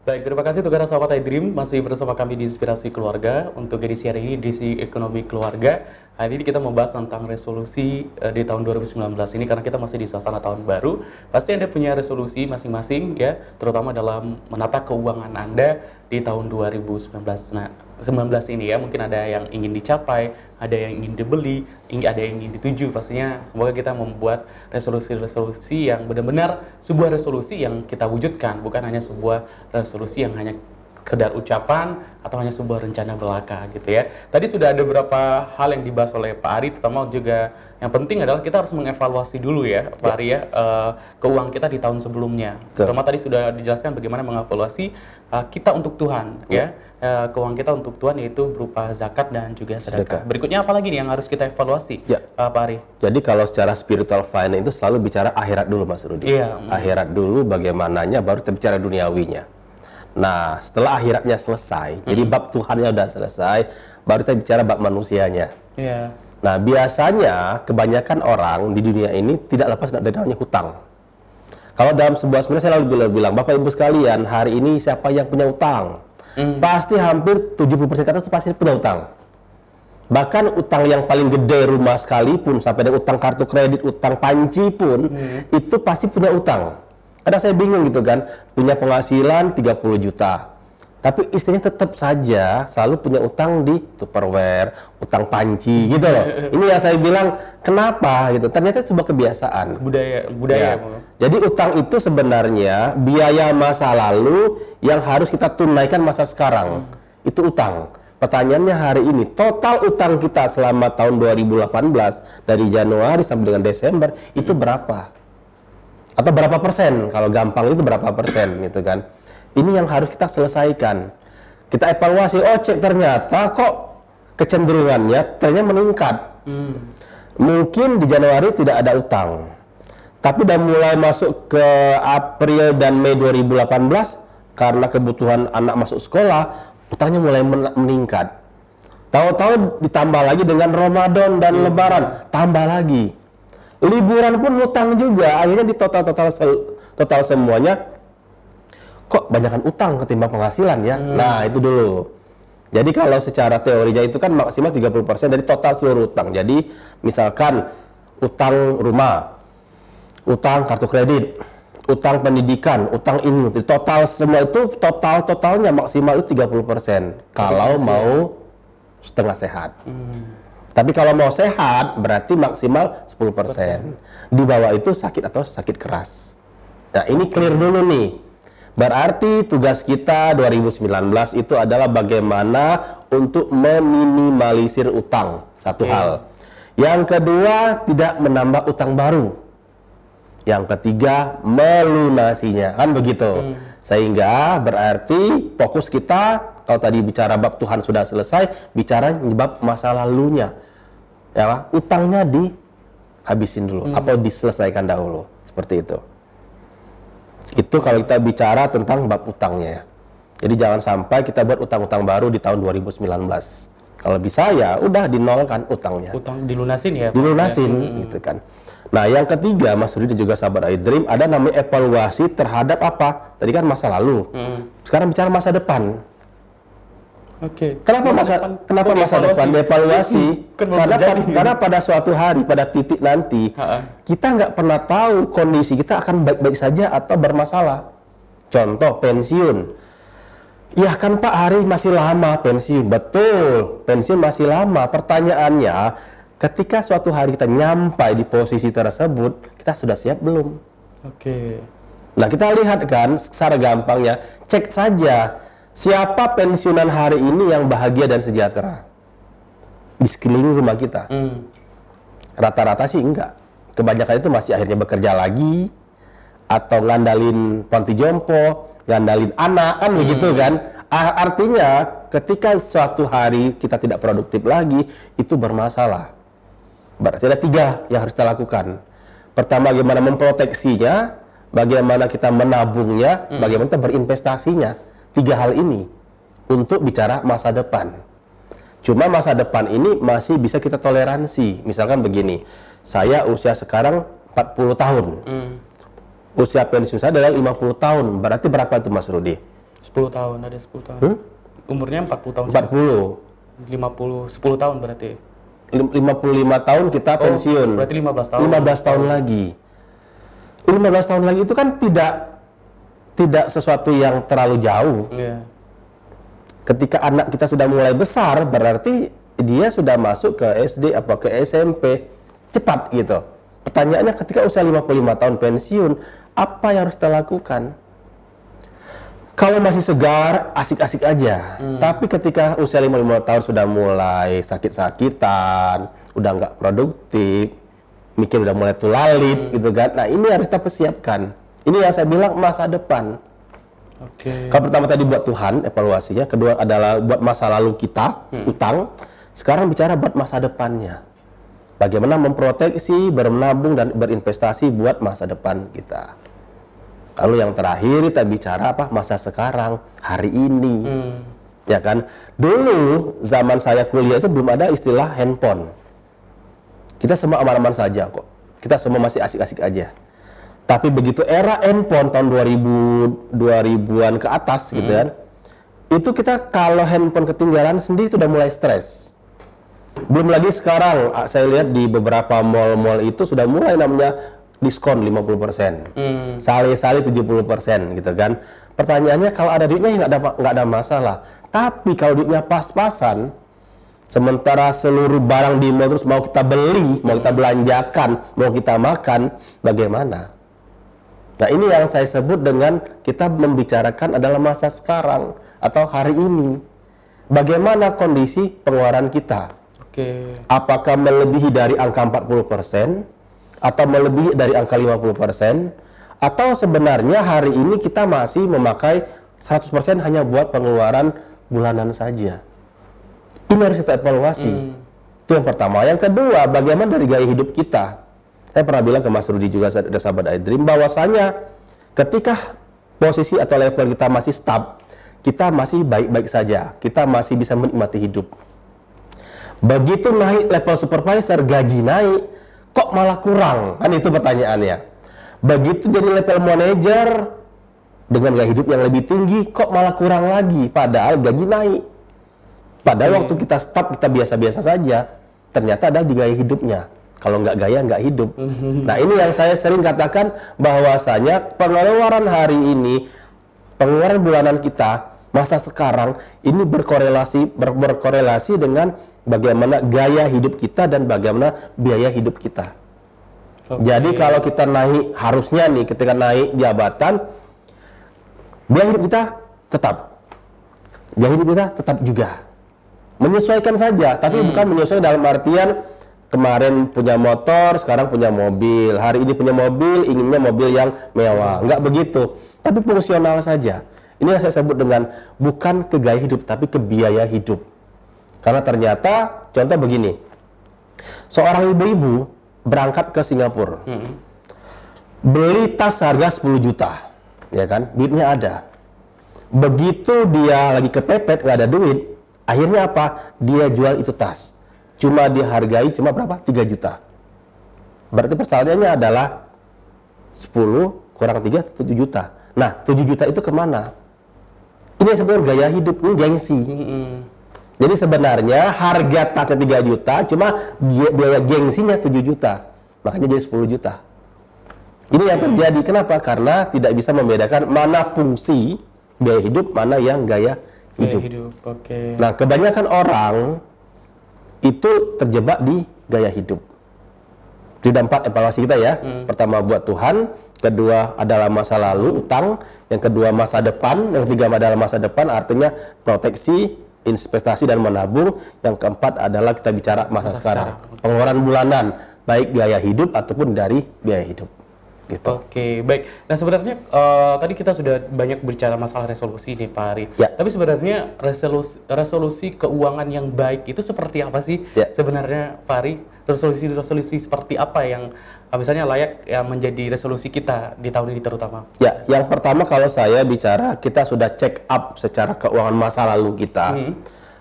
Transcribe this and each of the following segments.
Baik, terima kasih untuk sahabat iDream masih bersama kami di Inspirasi Keluarga. Untuk edisi hari ini, edisi Ekonomi Keluarga. Hari ini kita membahas tentang resolusi di tahun 2019 ini karena kita masih di suasana tahun baru. Pasti Anda punya resolusi masing-masing ya, terutama dalam menata keuangan Anda di tahun 2019. Nah, 19 ini ya, mungkin ada yang ingin dicapai, ada yang ingin dibeli, ada yang ingin dituju. Pastinya semoga kita membuat resolusi-resolusi yang benar-benar sebuah resolusi yang kita wujudkan, bukan hanya sebuah resolusi yang hanya sekedar ucapan atau hanya sebuah rencana belaka gitu ya. Tadi sudah ada beberapa hal yang dibahas oleh Pak Ari, terutama juga yang penting adalah kita harus mengevaluasi dulu ya Pak Ari ya, keuangan kita di tahun sebelumnya. Terutama tadi sudah dijelaskan bagaimana mengevaluasi kita untuk Tuhan ya, keuangan kita untuk Tuhan yaitu berupa zakat dan juga sedekah. Berikutnya apa lagi nih yang harus kita evaluasi Pak Ari? Jadi kalau secara spiritual finance itu selalu bicara akhirat dulu Mas Rudi. Akhirat dulu bagaimananya baru kita bicara duniawinya. Nah, setelah akhiratnya selesai, jadi bab Tuhannya udah selesai, baru kita bicara bab manusianya. Nah, biasanya kebanyakan orang di dunia ini tidak lepas dari namanya hutang. Kalau dalam sebuah sebenarnya saya selalu bilang, Bapak Ibu sekalian, hari ini siapa yang punya utang? Pasti hampir 70% kata itu pasti punya utang. Bahkan utang yang paling gede rumah sekalipun, sampai ada utang kartu kredit, utang panci pun, itu pasti punya utang. Kadang saya bingung gitu kan, punya penghasilan 30 juta. Tapi istrinya tetap saja selalu punya utang di Tupperware, utang panci gitu loh. Ini yang saya bilang, kenapa gitu? Ternyata sebuah kebiasaan. Budaya. Jadi utang itu sebenarnya biaya masa lalu yang harus kita tunaikan masa sekarang. Itu utang. Pertanyaannya hari ini, total utang kita selama tahun 2018 dari Januari sampai dengan Desember itu berapa? Atau berapa persen? Kalau gampang itu berapa persen gitu kan? Ini yang harus kita selesaikan. Kita evaluasi, oh cek ternyata kok kecenderungannya ternyata meningkat. Mungkin di Januari tidak ada utang. Tapi udah mulai masuk ke April dan Mei 2018 karena kebutuhan anak masuk sekolah, utangnya mulai meningkat. Tahu-tahu ditambah lagi dengan Ramadan dan Lebaran, tambah lagi. Liburan pun utang juga, akhirnya di total semuanya kok banyakkan utang ketimbang penghasilan ya. Nah, itu dulu. Jadi kalau secara teorinya itu kan maksimal 30% dari total seluruh utang. Jadi misalkan utang rumah, utang kartu kredit, utang pendidikan, utang ini, total semua itu totalnya maksimal itu 30% kalau mau setengah sehat. Tapi kalau mau sehat berarti maksimal 10%. Di bawah itu sakit atau sakit keras. Nah, ini clear dulu nih. Berarti tugas kita 2019 itu adalah bagaimana untuk meminimalisir utang. Satu hal. Yang kedua, tidak menambah utang baru. Yang ketiga, melunasinya. Kan begitu. Sehingga berarti fokus kita, kalau tadi bicara bab Tuhan sudah selesai, bicara bab masa lalunya. Ya, utangnya dihabisin dulu atau diselesaikan dahulu. Seperti itu. Itu kalau kita bicara tentang bab utangnya. Jadi jangan sampai kita buat utang-utang baru di tahun 2019. Kalau bisa ya udah dinolkan utangnya. Utang dilunasin ya? Dilunasin gitu kan. Nah, yang ketiga Mas Rudi dan juga sahabat iDream, ada namanya evaluasi terhadap apa? Tadi kan masa lalu. Sekarang bicara masa depan. Kenapa masa depan dievaluasi? Karena pada suatu hari, pada titik nanti, kita nggak pernah tahu kondisi kita akan baik-baik saja atau bermasalah. Contoh, pensiun. Ya kan Pak, hari masih lama pensiun. Betul, pensiun masih lama. Pertanyaannya, ketika suatu hari kita nyampai di posisi tersebut, kita sudah siap belum? Nah, kita lihat kan, secara gampangnya, cek saja siapa pensiunan hari ini yang bahagia dan sejahtera di sekeliling rumah kita. Rata-rata sih enggak. Kebanyakan itu masih akhirnya bekerja lagi atau ngandalin panti jompo, ngandalin anak kan begitu kan. Artinya ketika suatu hari kita tidak produktif lagi, itu bermasalah. Berarti ada 3 yang harus kita lakukan. Pertama, bagaimana memproteksinya, bagaimana kita menabungnya, bagaimana kita berinvestasinya. 3 hal ini untuk bicara masa depan. Cuma masa depan ini masih bisa kita toleransi. Misalkan begini, saya usia sekarang 40 tahun. Usia pensiun saya adalah 50 tahun. Berarti berapa itu Mas Rudi? 10 tahun, ada 10 tahun. Umurnya 40 tahun. 40. 50, 10 tahun berarti. 55 tahun kita pensiun. Berarti 15 tahun. 15 tahun lagi. 15 tahun lagi itu kan tidak sesuatu yang terlalu jauh. Iya. Ketika anak kita sudah mulai besar, berarti dia sudah masuk ke SD apa ke SMP. Cepat gitu. Pertanyaannya ketika usia 55 tahun pensiun, apa yang harus kita lakukan? Kalau masih segar, asik-asik aja. Tapi ketika usia 55 tahun sudah mulai sakit-sakitan, udah nggak produktif, mikir udah mulai tulalit gitu kan. Nah, ini harus kita persiapkan. Ini yang saya bilang masa depan. Oke. Kalau pertama tadi buat Tuhan evaluasinya, kedua adalah buat masa lalu kita, utang. Sekarang bicara buat masa depannya. Bagaimana memproteksi, menabung dan berinvestasi buat masa depan kita. Lalu yang terakhir kita bicara apa? Masa sekarang, hari ini. Ya kan? Dulu zaman saya kuliah itu belum ada istilah handphone. Kita semua aman-aman saja kok. Kita semua masih asik-asik aja. Tapi begitu era handphone tahun 2000-an ke atas gitu kan. Itu kita kalau handphone ketinggalan sendiri itu udah mulai stres. Belum lagi sekarang saya lihat di beberapa mall-mall itu sudah mulai namanya diskon 50%. Sale-sale 70% gitu kan. Pertanyaannya kalau ada duitnya ya nggak ada masalah. Tapi kalau duitnya pas-pasan, sementara seluruh barang di mall terus mau kita beli, mau kita belanjakan, mau kita makan, bagaimana? Nah, ini yang saya sebut dengan kita membicarakan adalah masa sekarang atau hari ini. Bagaimana kondisi pengeluaran kita? Oke. Apakah melebihi dari angka 40% atau melebihi dari angka 50%? Atau sebenarnya hari ini kita masih memakai 100% hanya buat pengeluaran bulanan saja? Ini harus kita evaluasi. Itu yang pertama. Yang kedua, bagaimana dari gaya hidup kita? Saya pernah bilang ke Mas Rudi juga, sahabat iDream, bahwasanya ketika posisi atau level kita masih stop, kita masih baik-baik saja. Kita masih bisa menikmati hidup. Begitu naik level supervisor, gaji naik, kok malah kurang? Kan itu pertanyaannya. Begitu jadi level manager, dengan gaya hidup yang lebih tinggi, kok malah kurang lagi? Padahal gaji naik. Padahal waktu kita stop, kita biasa-biasa saja. Ternyata ada di gaya hidupnya. Kalau nggak gaya, nggak hidup. Nah, ini yang saya sering katakan bahwasanya pengeluaran hari ini, pengeluaran bulanan kita, masa sekarang, ini berkorelasi dengan bagaimana gaya hidup kita dan bagaimana biaya hidup kita. Jadi kalau kita naik, harusnya nih ketika naik jabatan, biaya hidup kita tetap. Biaya hidup kita tetap juga. Menyesuaikan saja, tapi bukan menyesuaikan dalam artian kemarin punya motor, sekarang punya mobil. Hari ini punya mobil, inginnya mobil yang mewah. Enggak begitu, tapi fungsional saja. Ini yang saya sebut dengan bukan ke gaya hidup, tapi ke biaya hidup. Karena ternyata, contoh begini, seorang ibu-ibu berangkat ke Singapura, beli tas harga 10 juta, ya kan, duitnya ada. Begitu dia lagi kepepet, nggak ada duit, akhirnya apa? Dia jual itu tas. Cuma dihargai cuma berapa? 3 juta. Berarti persoalannya adalah 10 kurang 3, 7 juta. Nah, 7 juta itu kemana? Ini sebenarnya gaya hidup, ini gengsi. Jadi sebenarnya harga tasnya 3 juta, cuma biaya gengsinya 7 juta. Makanya jadi 10 juta. Ini yang terjadi. Kenapa? Karena tidak bisa membedakan mana fungsi biaya hidup, mana yang gaya hidup. Nah, kebanyakan orang itu terjebak di gaya hidup. Itu 4 evaluasi kita ya. Pertama buat Tuhan, kedua adalah masa lalu, utang, yang kedua masa depan, yang ketiga adalah masa depan, artinya proteksi, investasi dan menabung, yang keempat adalah kita bicara masa sekarang. Pengeluaran bulanan, baik gaya hidup ataupun dari biaya hidup. Gitu. Oke, baik. Nah sebenarnya tadi kita sudah banyak bicara masalah resolusi nih Pak Ari. Ya. Tapi sebenarnya resolusi keuangan yang baik itu seperti apa sih sebenarnya Pak Ari? Resolusi seperti apa yang misalnya layak ya menjadi resolusi kita di tahun ini terutama? Ya, yang pertama kalau saya bicara kita sudah check up secara keuangan masa lalu kita.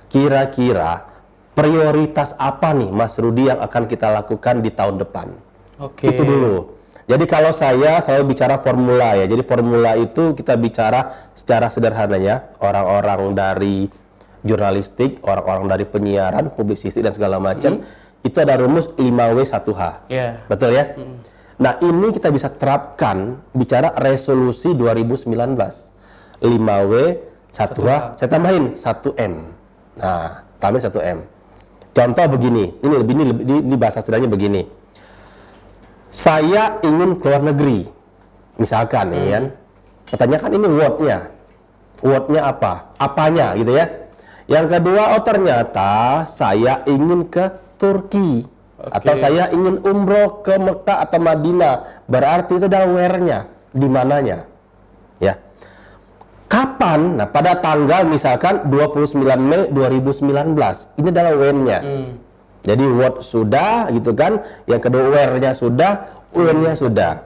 Kira-kira prioritas apa nih Mas Rudi yang akan kita lakukan di tahun depan? Oke. Itu dulu. Jadi kalau saya selalu bicara formula ya. Jadi formula itu kita bicara secara sederhananya orang-orang dari jurnalistik, orang-orang dari penyiaran, publisistik dan segala macam itu ada rumus 5W1H. Yeah. Betul ya? Nah, ini kita bisa terapkan bicara resolusi 2019. 5W1H, saya tambahin 1M. Nah, tambahin 1M. Contoh begini, ini bahasa sederhananya begini. Saya ingin keluar negeri, misalkan ini kan, katanya kan ini wordnya apa, apanya gitu ya. Yang kedua, ternyata saya ingin ke Turki, atau saya ingin umroh ke Mekah atau Madinah, berarti itu adalah where-nya, di mananya, ya. Kapan? Nah, pada tanggal misalkan 29 Mei 2019, ini adalah when-nya. Jadi what sudah gitu kan, yang kedua where-nya sudah, when-nya sudah.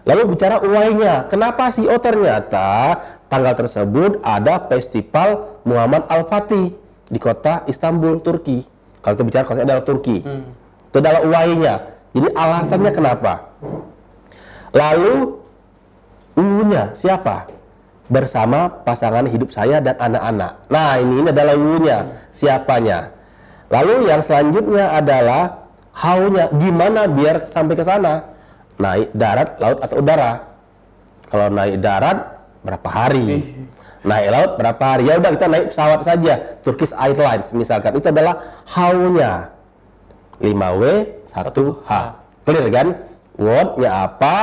Lalu bicara why-nya, kenapa sih? Oh ternyata tanggal tersebut ada festival Muhammad Al-Fatih di kota Istanbul, Turki. Kalau kita bicara kota adalah Turki. Itu adalah why-nya. Jadi alasannya kenapa? Lalu U-nya siapa? Bersama pasangan hidup saya dan anak-anak. Nah ini adalah U-nya, siapanya? Lalu yang selanjutnya adalah how-nya, gimana biar sampai ke sana? Naik darat, laut atau udara? Kalau naik darat berapa hari? Naik laut berapa hari? Ya udah kita naik pesawat saja, Turkish Airlines misalkan. Itu adalah how-nya. 5W1H. Clear kan? What-nya apa?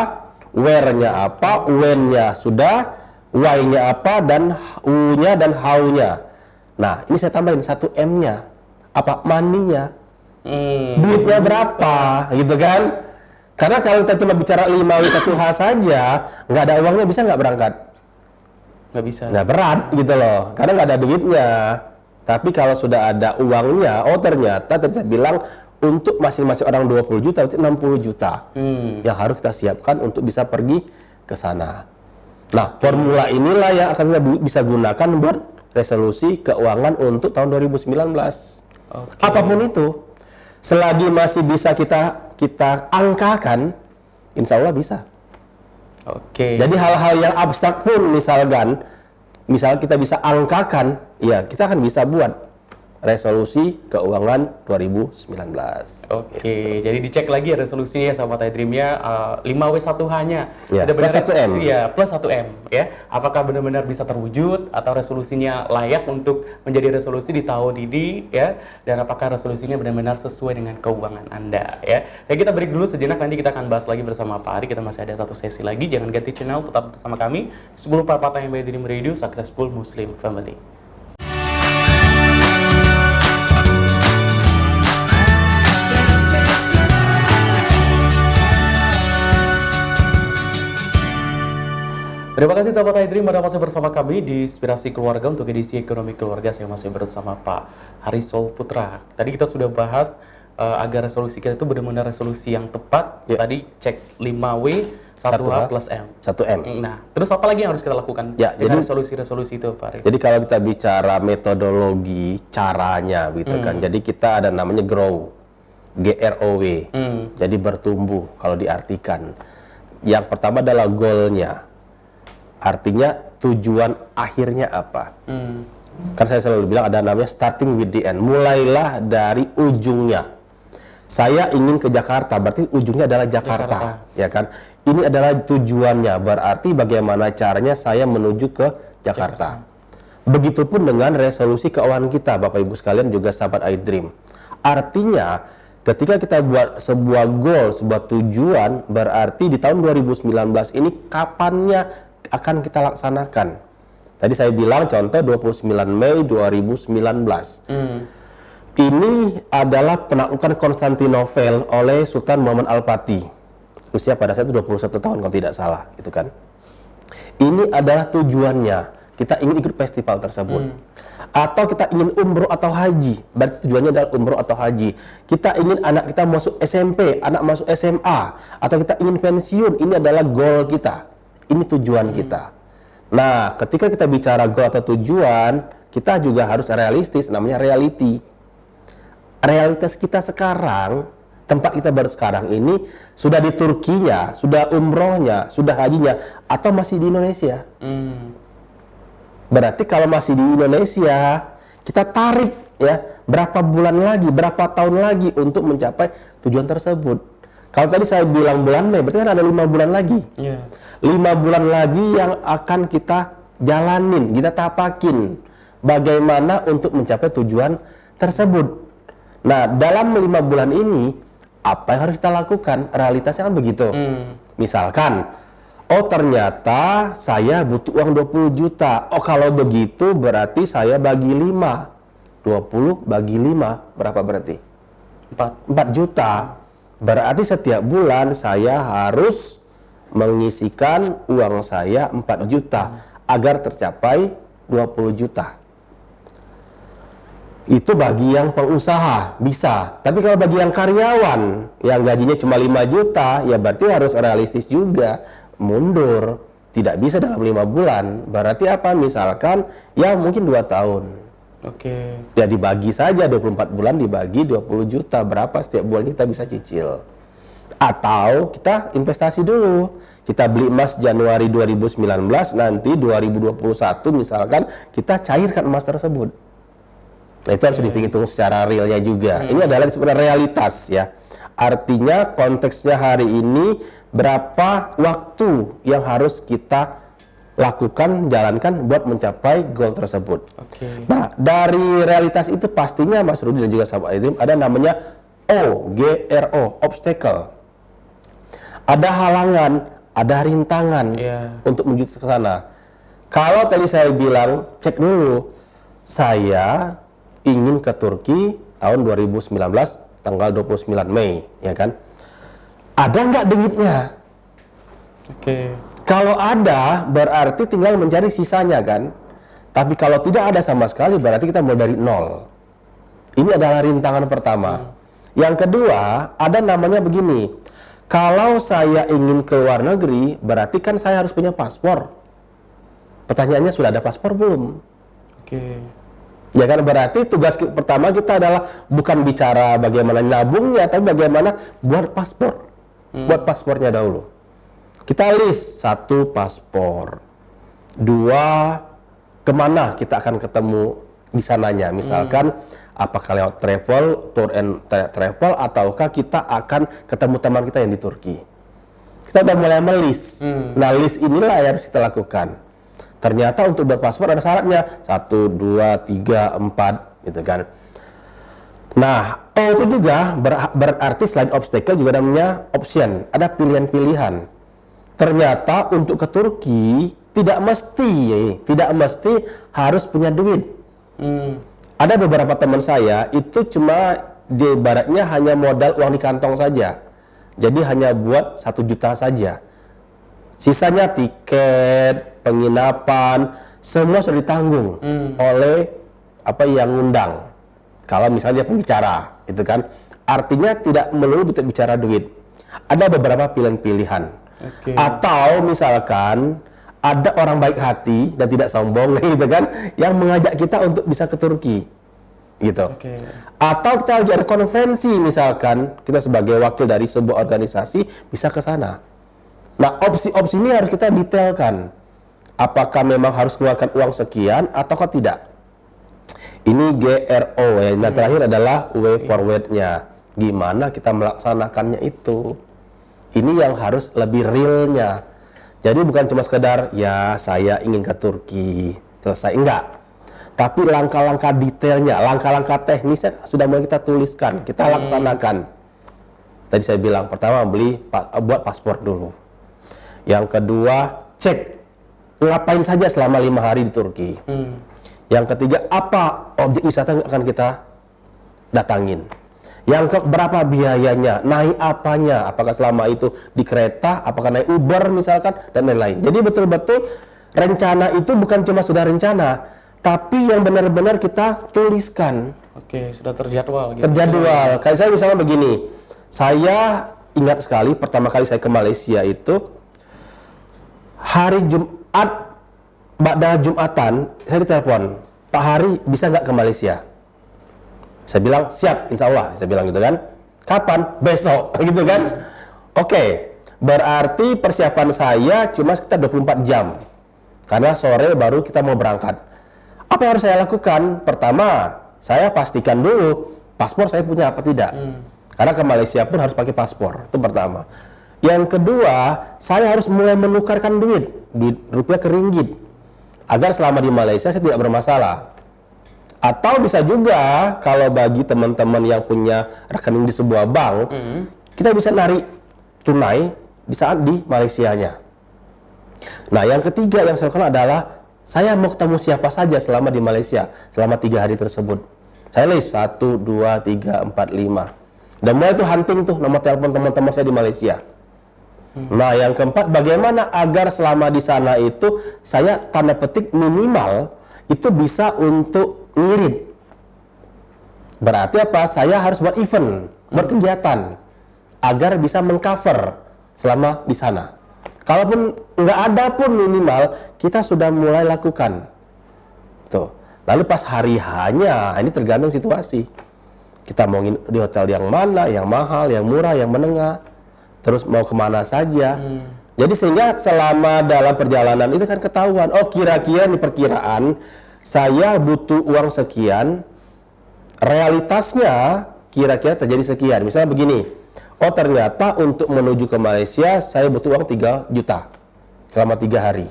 Where-nya apa? When-nya sudah. Why-nya apa? Dan U-nya dan how-nya. Nah, ini saya tambahin 1M-nya. Apa? Money-nya. Duitnya berapa? Gitu kan? Karena kalau kita cuma bicara 5W1H saja, nggak ada uangnya, bisa nggak berangkat? Nggak bisa. Nggak, berat gitu loh, karena nggak ada duitnya. Tapi kalau sudah ada uangnya, oh ternyata tadi saya bilang untuk masing-masing orang 20 juta, berarti 60 juta yang harus kita siapkan untuk bisa pergi ke sana. Nah, formula inilah yang akan kita bisa gunakan buat resolusi keuangan untuk tahun 2019. Apapun itu, selagi masih bisa kita angkakan, insya Allah bisa. Jadi hal-hal yang abstrak pun misal kita bisa angkakan, ya kita akan bisa buat resolusi keuangan 2019. Jadi dicek lagi ya resolusinya sahabat iDream-nya, 5W1H-nya. Ya, plus 1M. Iya, plus 1M ya. Apakah benar-benar bisa terwujud atau resolusinya layak untuk menjadi resolusi di tahun ini ya? Dan apakah resolusinya benar-benar sesuai dengan keuangan Anda ya? Ya kita break dulu sejenak, nanti kita akan bahas lagi bersama Pak Ari. Kita masih ada satu sesi lagi. Jangan ganti channel, tetap bersama kami 10 Patah yang by Dream Radio, Successful Muslim Family. Terima kasih sahabat iDream, Anda masih bersama kami di Inspirasi Keluarga untuk edisi Ekonomi Keluarga. Saya masih bersama Pak Harisol Putra. Tadi kita sudah bahas agar resolusi kita itu benar-benar resolusi yang tepat. Tadi cek 5W1H plus M. 1M. Nah, terus apa lagi yang harus kita lakukan dengan resolusi-resolusi itu, Pak Haris? Jadi kalau kita bicara metodologi, caranya gitu kan. Jadi kita ada namanya grow, GROW. Jadi bertumbuh kalau diartikan. Yang pertama adalah goal-nya. Artinya tujuan akhirnya apa? Kan saya selalu bilang ada namanya starting with the end. Mulailah dari ujungnya. Saya ingin ke Jakarta, berarti ujungnya adalah Jakarta. Ya kan? Ini adalah tujuannya, berarti bagaimana caranya saya menuju ke Jakarta. Begitupun dengan resolusi keuangan kita, Bapak Ibu sekalian, juga sahabat iDream. Artinya, ketika kita buat sebuah goal, sebuah tujuan, berarti di tahun 2019 ini kapannya akan kita laksanakan. Tadi saya bilang contoh 29 Mei 2019. Ini adalah penaklukan Konstantinopel oleh Sultan Muhammad Al-Fatih. Usia pada saat itu 21 tahun kalau tidak salah, gitu kan. Ini adalah tujuannya. Kita ingin ikut festival tersebut. Atau kita ingin umroh atau haji. Berarti tujuannya adalah umroh atau haji. Kita ingin anak kita masuk SMP, anak masuk SMA, atau kita ingin pensiun. Ini adalah goal kita. Ini tujuan kita. Nah, ketika kita bicara goal atau tujuan, kita juga harus realistis, namanya reality. Realitas kita sekarang tempat kita baru sekarang ini sudah di Turkinya, sudah umrohnya, sudah hajinya, atau masih di Indonesia. Berarti kalau masih di Indonesia, kita tarik ya berapa bulan lagi, berapa tahun lagi untuk mencapai tujuan tersebut. Kalau tadi saya bilang bulan Mei, berarti kan ada 5 bulan lagi. 5 bulan lagi yang akan kita jalanin, kita tapakin bagaimana untuk mencapai tujuan tersebut. Nah, dalam 5 bulan ini, apa yang harus kita lakukan? Realitasnya kan begitu. Misalkan, oh ternyata saya butuh uang 20 juta. Oh kalau begitu berarti saya bagi 5. 20 bagi 5, berapa berarti? 4 juta. Berarti setiap bulan saya harus mengisikan uang saya 4 juta agar tercapai 20 juta. Itu bagi yang pengusaha, bisa. Tapi kalau bagi yang karyawan, yang gajinya cuma 5 juta, ya berarti harus realistis juga. Mundur. Tidak bisa dalam 5 bulan. Berarti apa? Misalkan, ya mungkin 2 tahun. Ya dibagi saja, 24 bulan dibagi 20 juta. Berapa setiap bulan kita bisa cicil. Atau kita investasi dulu. Kita beli emas Januari 2019, nanti 2021 misalkan, kita cairkan emas tersebut. Nah, itu harus dihitung secara realnya juga. Ini adalah sebenarnya realitas ya. Artinya konteksnya hari ini berapa waktu yang harus kita lakukan, jalankan buat mencapai goal tersebut. Nah, dari realitas itu pastinya Mas Rudi dan juga sahabat Idrim ada namanya OGRO, obstacle. Ada halangan, ada rintangan untuk menuju ke sana. Kalau tadi saya bilang, cek dulu, saya ingin ke Turki tahun 2019 tanggal 29 Mei, ya kan? Ada nggak duitnya? Kalau ada, berarti tinggal mencari sisanya kan? Tapi kalau tidak ada sama sekali, berarti kita mulai dari nol. Ini adalah rintangan pertama. Yang kedua, ada namanya begini. Kalau saya ingin ke luar negeri, berarti kan saya harus punya paspor. Pertanyaannya, sudah ada paspor belum? Ya kan, berarti tugas pertama kita adalah bukan bicara bagaimana nabungnya, tapi bagaimana buat paspor. Buat paspornya dahulu. Kita list 1 paspor, 2 kemana kita akan ketemu di sananya. Misalkan apakah lewat travel, tour and travel, ataukah kita akan ketemu teman kita yang di Turki. Kita udah mulai melis. Nah, list inilah yang harus kita lakukan. Ternyata untuk berpaspor ada syaratnya 1, 2, 3, 4 gitu kan. Nah, itu juga berarti selain obstacle juga namanya option, ada pilihan-pilihan. Ternyata untuk ke Turki tidak mesti harus punya duit. Ada beberapa teman saya itu cuma di baratnya hanya modal uang di kantong saja. Jadi hanya buat 1 juta saja. Sisanya tiket, penginapan, semua sudah ditanggung oleh apa yang ngundang. Kalau misalnya pembicara, itu kan, artinya tidak melulu bicara duit. Ada beberapa pilihan-pilihan. Atau misalkan ada orang baik hati dan tidak sombong, gitu kan, yang mengajak kita untuk bisa ke Turki, gitu. Atau kita lagi ada konferensi, misalkan kita sebagai wakil dari sebuah organisasi bisa ke sana. Nah, opsi-opsi ini harus kita detailkan. Apakah memang harus keluarkan uang sekian ataukah tidak? Ini GRO ya. Nah, terakhir adalah way forward-nya. Gimana kita melaksanakannya itu? Ini yang harus lebih realnya. Jadi bukan cuma sekedar ya saya ingin ke Turki, selesai, enggak. Tapi langkah-langkah detailnya, langkah-langkah teknisnya sudah mulai kita tuliskan, kita laksanakan. Tadi saya bilang pertama buat paspor dulu. Yang kedua, cek ngapain saja selama 5 hari di Turki. Yang ketiga, apa objek wisata yang akan kita datangin. Yang berapa biayanya, naik apanya, apakah selama itu di kereta, apakah naik Uber misalkan, dan lain-lain. Jadi betul-betul rencana itu bukan cuma sudah rencana, tapi yang benar-benar kita tuliskan. Sudah terjadwal. Gitu. Terjadwal. Kayak saya misalnya begini, saya ingat sekali pertama kali saya ke Malaysia itu, hari Jumat, pada Jumatan, saya ditelepon, Pak Hari bisa nggak ke Malaysia? Saya bilang, siap, insya Allah, saya bilang gitu kan. Kapan? Besok, gitu kan? Oke, berarti persiapan saya cuma sekitar 24 jam. Karena sore baru kita mau berangkat. Apa yang harus saya lakukan? Pertama, saya pastikan dulu paspor saya punya apa tidak. Karena ke Malaysia pun harus pakai paspor, itu pertama. Yang kedua, saya harus mulai menukarkan duit rupiah ke ringgit. Agar selama di Malaysia saya tidak bermasalah. Atau bisa juga kalau bagi teman-teman yang punya rekening di sebuah bank, kita bisa narik tunai di saat di Malaysianya. Nah, yang ketiga yang saya lakukan adalah saya mau ketemu siapa saja selama di Malaysia selama 3 hari tersebut. Saya list 1, 2, 3, 4, 5. Dan mulai itu hunting tuh nomor telepon teman-teman saya di Malaysia. Nah, yang keempat, bagaimana agar selama di sana itu saya tanda petik minimal itu bisa untuk ngirit. Berarti apa? Saya harus buat event, berkegiatan agar bisa mengcover selama di sana. Kalaupun nggak ada pun minimal, kita sudah mulai lakukan. Tuh. Lalu pas hari hanya, ini tergantung situasi. Kita mau di hotel yang mana, yang mahal, yang murah, yang menengah, terus mau kemana saja. Jadi sehingga selama dalam perjalanan itu kan ketahuan, oh kira-kira nih perkiraan, saya butuh uang sekian, realitasnya kira-kira terjadi sekian. Misalnya begini, oh ternyata untuk menuju ke Malaysia saya butuh uang 3 juta selama 3 hari.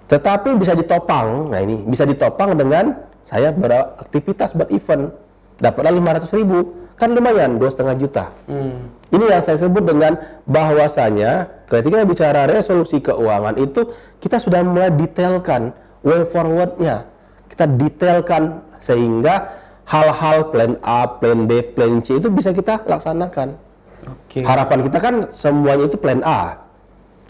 Tetapi bisa ditopang, nah ini bisa ditopang dengan saya beraktivitas buat event, dapatlah 500.000, kan lumayan 2,5 juta. Ini yang saya sebut dengan bahwasanya ketika bicara resolusi keuangan itu kita sudah mulai detailkan way forward-nya. Kita detailkan sehingga hal-hal plan A, plan B, plan C itu bisa kita laksanakan. Harapan kita kan semuanya itu plan A.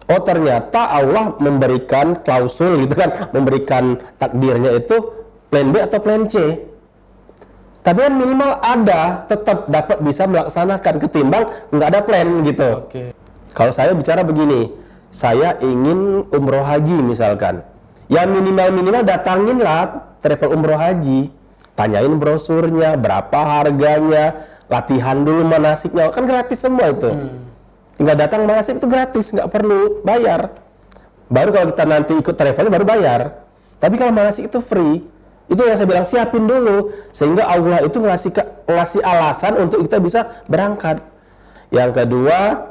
Oh ternyata Allah memberikan klausul gitu kan, memberikan takdirnya itu plan B atau plan C. Tapi kan minimal ada, tetap dapat bisa melaksanakan ketimbang nggak ada plan gitu. Kalau saya bicara begini, saya ingin umroh haji misalkan. Ya minimal-minimal datanginlah travel umroh haji, tanyain brosurnya, berapa harganya, latihan dulu manasiknya, kan gratis semua itu. Tinggal datang manasik itu gratis, nggak perlu bayar. Baru kalau kita nanti ikut travelnya baru bayar. Tapi kalau manasik itu free, itu yang saya bilang siapin dulu, sehingga Allah itu ngasih alasan untuk kita bisa berangkat. Yang kedua,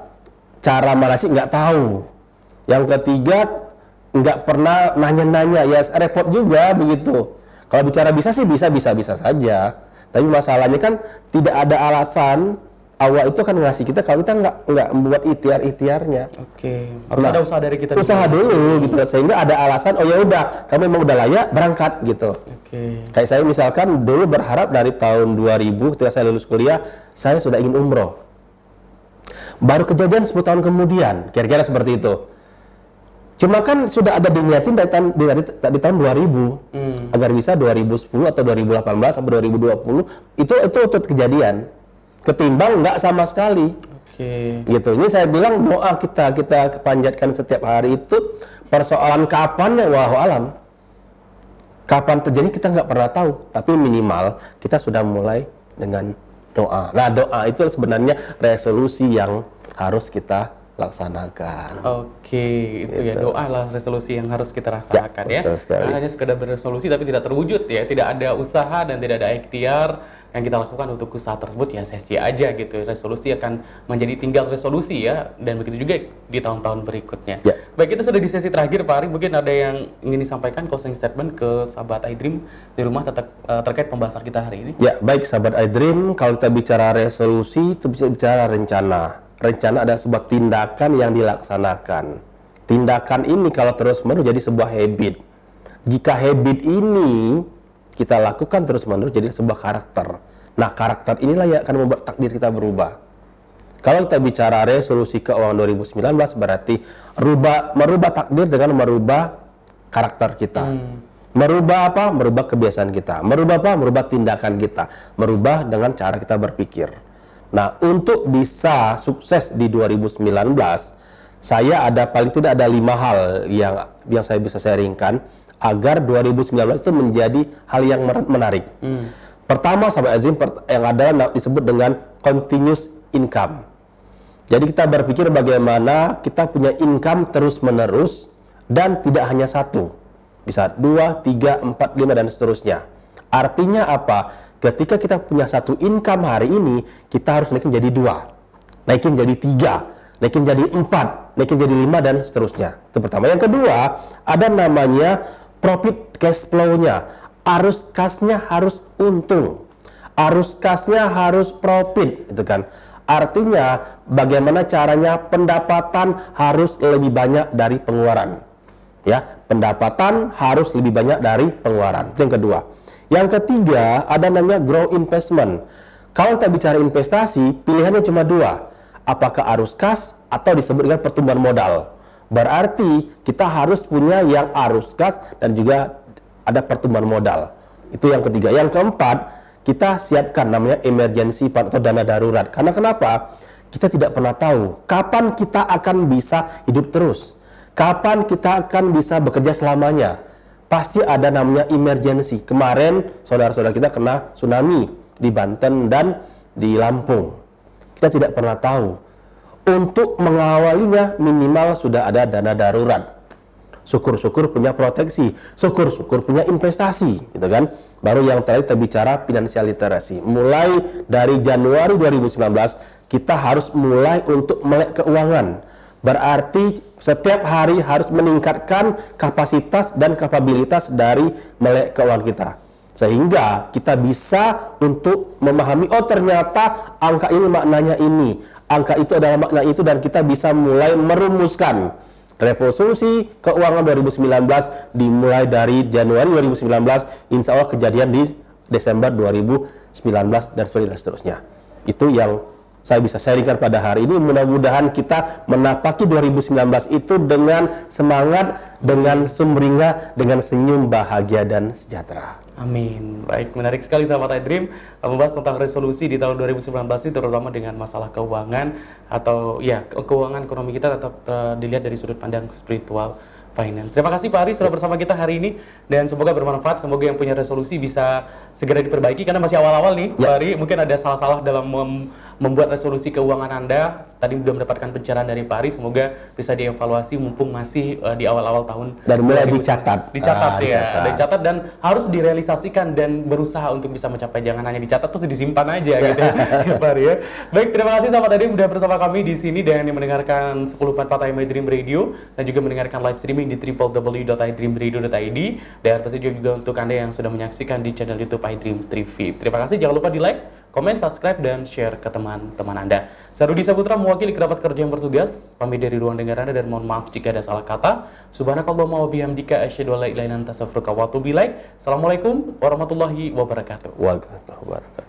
cara manasik nggak tahu. Yang ketiga, nggak pernah nanya-nanya, ya repot juga begitu. Kalau bicara bisa sih bisa saja. Tapi masalahnya kan tidak ada alasan Allah itu kan ngasih kita kalau kita nggak membuat ikhtiarnya. Harus ada usaha dari kita. Usaha dulu gitu, sehingga ada alasan. Oh ya udah, kamu memang udah layak berangkat gitu. Kayak saya misalkan dulu berharap dari tahun 2000 ketika saya lulus kuliah, saya sudah ingin umroh. Baru kejadian 10 tahun kemudian, kira-kira seperti itu. Cuma kan sudah ada diniatin dari tahun 2000 agar bisa 2010 atau 2018 sampai 2020 itu kejadian. Ketimbang nggak sama sekali. Gitu. Ini saya bilang doa kita panjatkan setiap hari itu, persoalan kapan ya wallahu alam. Kapan terjadi kita nggak pernah tahu, tapi minimal kita sudah mulai dengan doa. Nah, doa itu sebenarnya resolusi yang harus kita laksanakan. Itu ya, doa lah resolusi yang harus kita laksanakan ya. Karena hanya sekedar berresolusi tapi tidak terwujud ya, tidak ada usaha dan tidak ada ikhtiar yang kita lakukan untuk usaha tersebut ya sia-sia aja gitu. Resolusi akan menjadi tinggal resolusi ya, dan begitu juga di tahun-tahun berikutnya. Baik, itu sudah di sesi terakhir Pak Ari, mungkin ada yang ingin disampaikan closing statement ke sahabat iDream di rumah terkait pembahasan kita hari ini. Ya, baik sahabat iDream, kalau kita bicara resolusi itu bisa bicara rencana. Rencana adalah sebuah tindakan yang dilaksanakan. Tindakan ini kalau terus-menerus jadi sebuah habit. Jika habit ini kita lakukan terus-menerus jadi sebuah karakter. Nah, karakter inilah yang akan membuat takdir kita berubah. Kalau kita bicara resolusi keuangan 2019 berarti merubah takdir dengan merubah karakter kita. Merubah apa? Merubah kebiasaan kita. Merubah apa? Merubah tindakan kita. Merubah dengan cara kita berpikir. Nah, untuk bisa sukses di 2019, saya paling tidak ada 5 hal yang saya bisa sharingkan agar 2019 itu menjadi hal yang menarik. Pertama, sahabat Adrim, yang adalah disebut dengan continuous income. Jadi kita berpikir bagaimana kita punya income terus-menerus dan tidak hanya satu. Bisa 2, 3, 4, 5, dan seterusnya. Artinya apa? Ketika kita punya satu income hari ini, kita harus naikin jadi 2, naikin jadi 3, naikin jadi 4, naikin jadi 5, dan seterusnya. Itu pertama. Yang kedua, ada namanya profit cash flow-nya. Arus kasnya harus untung. Arus kasnya harus profit, itu kan. Artinya bagaimana caranya pendapatan harus lebih banyak dari pengeluaran. Ya, pendapatan harus lebih banyak dari pengeluaran. Itu yang kedua. Yang ketiga ada namanya grow investment. Kalau kita bicara investasi, pilihannya cuma 2. Apakah arus kas atau disebut dengan pertumbuhan modal. Berarti kita harus punya yang arus kas dan juga ada pertumbuhan modal. Itu yang ketiga. Yang keempat, kita siapkan namanya emergency fund atau dana darurat. Karena kenapa? Kita tidak pernah tahu kapan kita akan bisa hidup terus. Kapan kita akan bisa bekerja selamanya. Pasti ada namanya emergency. Kemarin saudara-saudara kita kena tsunami di Banten dan di Lampung. Kita tidak pernah tahu. Untuk mengawalinya minimal sudah ada dana darurat. Syukur-syukur punya proteksi, syukur-syukur punya investasi, gitu kan. Baru yang terakhir kita bicara financial literacy. Mulai dari Januari 2019 kita harus mulai untuk melek keuangan. Berarti setiap hari harus meningkatkan kapasitas dan kapabilitas dari melek keuangan kita. Sehingga kita bisa untuk memahami, oh ternyata angka ini maknanya ini, angka itu adalah makna itu, dan kita bisa mulai merumuskan revolusi keuangan 2019 dimulai dari Januari 2019, insya Allah kejadian di Desember 2019 dan seterusnya. Itu yang saya bisa sharingkan pada hari ini. Mudah-mudahan kita menapaki 2019 itu dengan semangat, dengan sumringah, dengan senyum bahagia dan sejahtera. Amin. Baik, menarik sekali sahabat iDream membahas tentang resolusi di tahun 2019 ini, terutama dengan masalah keuangan atau ya keuangan ekonomi kita tetap dilihat dari sudut pandang spiritual finance. Terima kasih Pak Ari sudah bersama kita hari ini dan semoga bermanfaat. Semoga yang punya resolusi bisa segera diperbaiki karena masih awal-awal nih Pak Ari. Mungkin ada salah-salah dalam membuat resolusi keuangan Anda. Tadi sudah mendapatkan pencerahan dari Pak Ari, semoga bisa dievaluasi mumpung masih di awal-awal tahun. Dan mulai dicatat. Dicatat dan harus direalisasikan dan berusaha untuk bisa mencapai. Jangan hanya dicatat terus disimpan aja gitu ya, Pak Ari ya. Baik, terima kasih sahabat iDream sudah bersama kami di sini dan yang mendengarkan 1044 AM iDream Radio dan juga mendengarkan live streaming di www.idreamradio.id dan pasti juga untuk Anda yang sudah menyaksikan di channel YouTube iDream TV. Terima kasih, jangan lupa di like, komen, subscribe, dan share ke teman-teman Anda. Saya Rudi Saputra mewakili kerabat kerja yang bertugas, pamit dari ruang dengar Anda dan mohon maaf jika ada salah kata. Subhanakallahumma wa bihamdika asyhadu an la ilaha illa anta astaghfiruka wa atubu ilaik. Assalamualaikum warahmatullahi wabarakatuh. Waalaikumsalam warahmatullahi wabarakatuh.